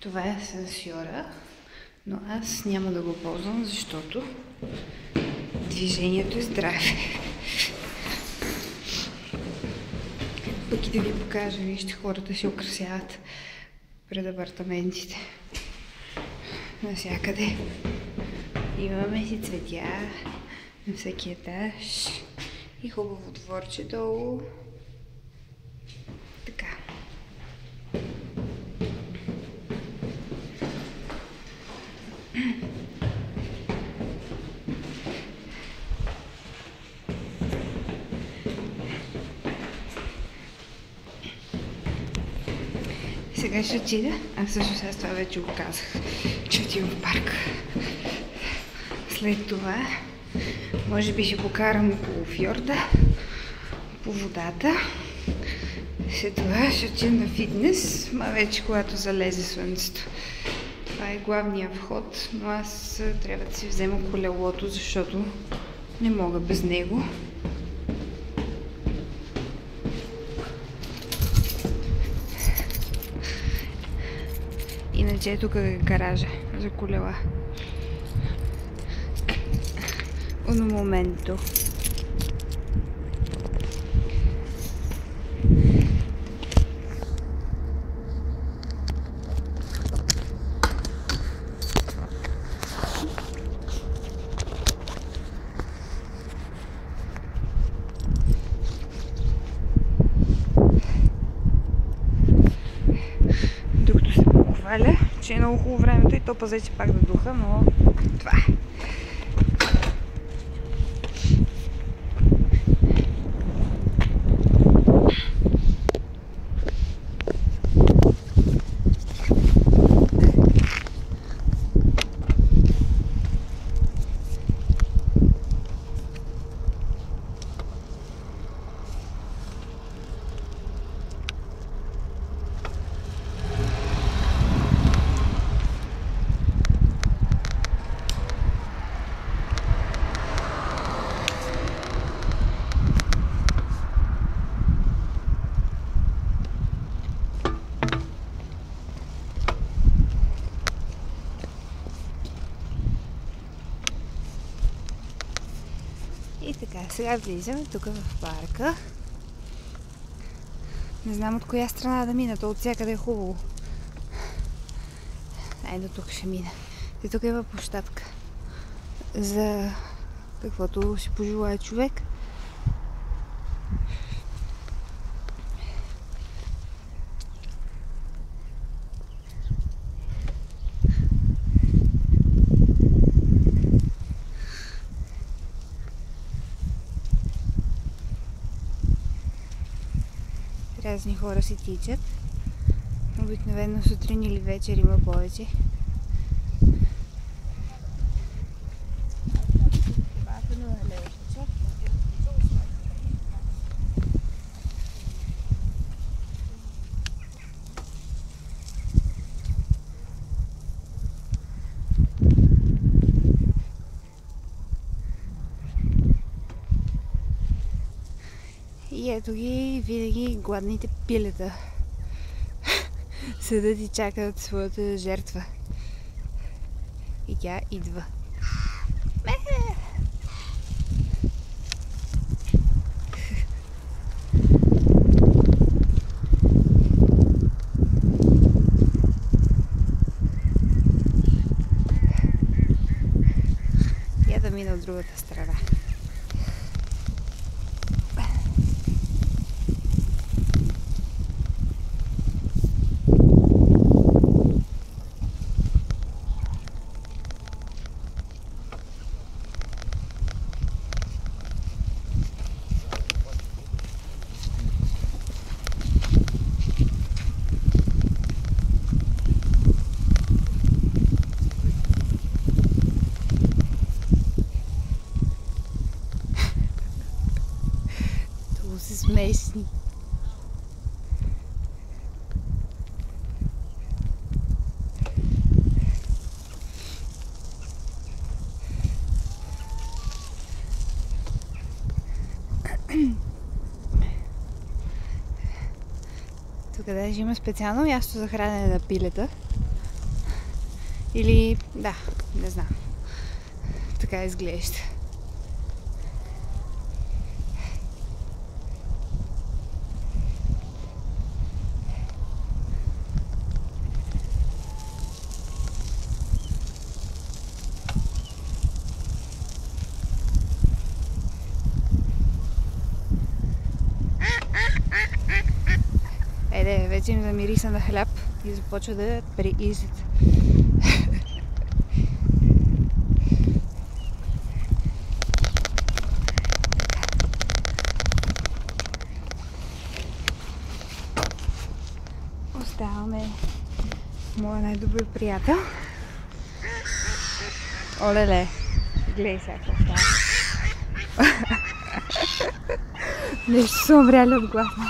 Това е асансьора, но аз няма да го ползвам, защото движението е здраве. Пък и да ви покажа, вижте, хората се украсяват пред апартаментите. Навсякъде. Имаме си цветя на всеки етаж и хубаво дворче долу. Така. Сега ще отида, всъщност аз това вече го казах, че отивам в парк. След това, може би ще покарам около фьорда, по водата. След това ще отидем на фитнес, вече когато залезе слънцето. Това е главният вход, но аз трябва да си взема колелото, защото не мога без него. Иначе е тук гаража за колела. Un momento. Докато се похваля, че е много хубаво времето и то пазете пак да духа, но това е. И така, сега влизаме тук в парка. Не знам от коя страна да мина, то от всякъде е хубаво. До тук ще мина. И тук има площадка за каквото си пожелае човек. Разни хора си тичат. Обикновено сутрин или вечер има повече. И ето ги, винаги гладните пилета седат и чакат своята жертва. И тя идва. Я да мина от другата страна. Смешни. Тук даже има специално място за хранене на пилета. Или, да, не знам. Така изглежда. Вече им замириса на хляб и започва да преизят. Оставаме моя най-добър приятел. Олеле, гледай сега какво става. Нещо са умряли от гласна.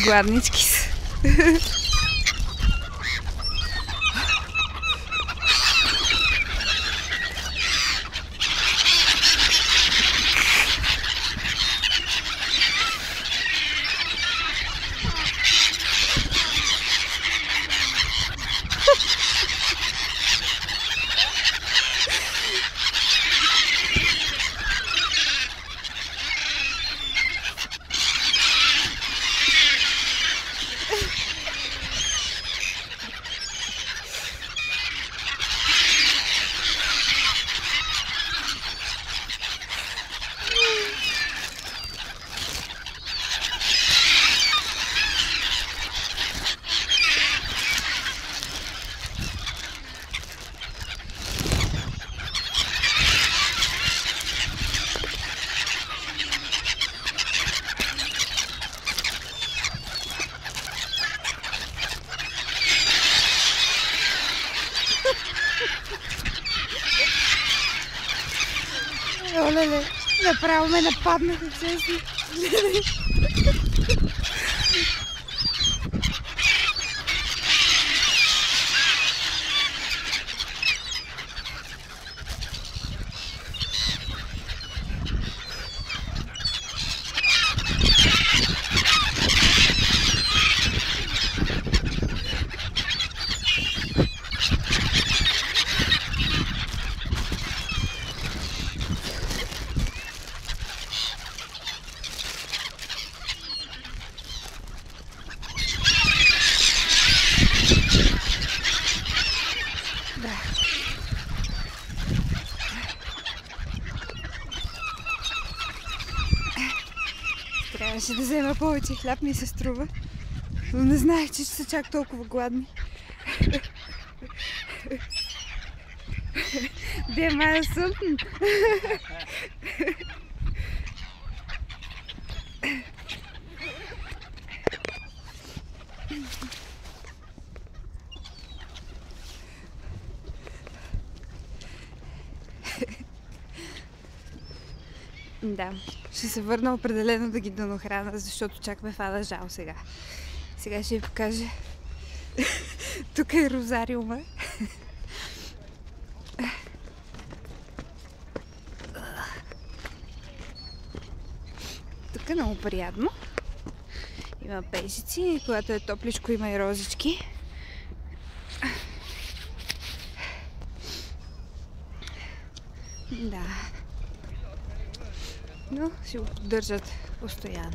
Гладнички са. Олеле, направо ме нападнаха, честно. Трябваше да взема повече хляб, ми се струва. Но не знаех, че ще са чак толкова гладни. Де мая сълтен. Да, ще се върна определено да ги донохрана, защото чак ме фада жал сега. Сега ще ви покажа. Тук е розариума. Тук е много приятно. Има пейсици, когато е топличко има и розички. Да. Но си го поддържат постоянно.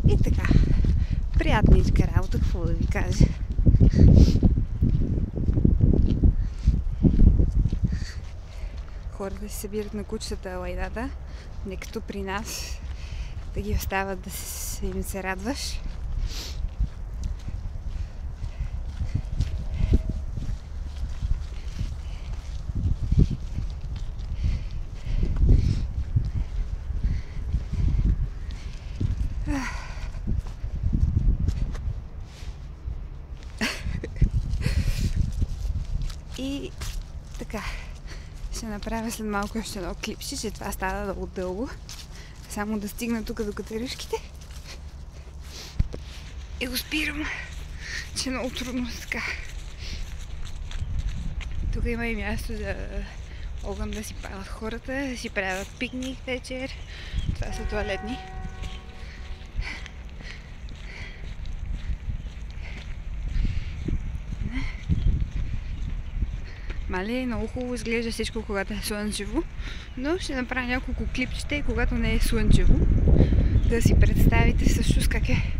И така, приятничка работа, какво да ви кажа. хората се събират на кучетата лайдата, не като при нас, да ги остават да им се радваш. И така, ще направя след малко още едно клипче, че това става много дълго. Само да стигна тук до катеришките. И го спирам, че е много трудно така. Тук има и място за огън да си палят хората, да си правят пикник вечер. Това са тоалетни. Мали, много хубаво изглежда всичко, когато е слънчево, но ще направя няколко клипчета и когато не е слънчево, да си представите също как е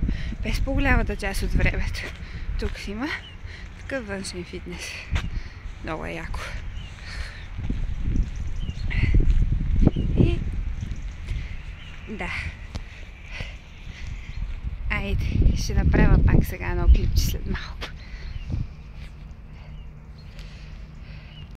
без по-голямата част от времето. Тук си има такъв външен фитнес. Много е яко. И да. Айде, ще направя пак сега едно клипче след малко.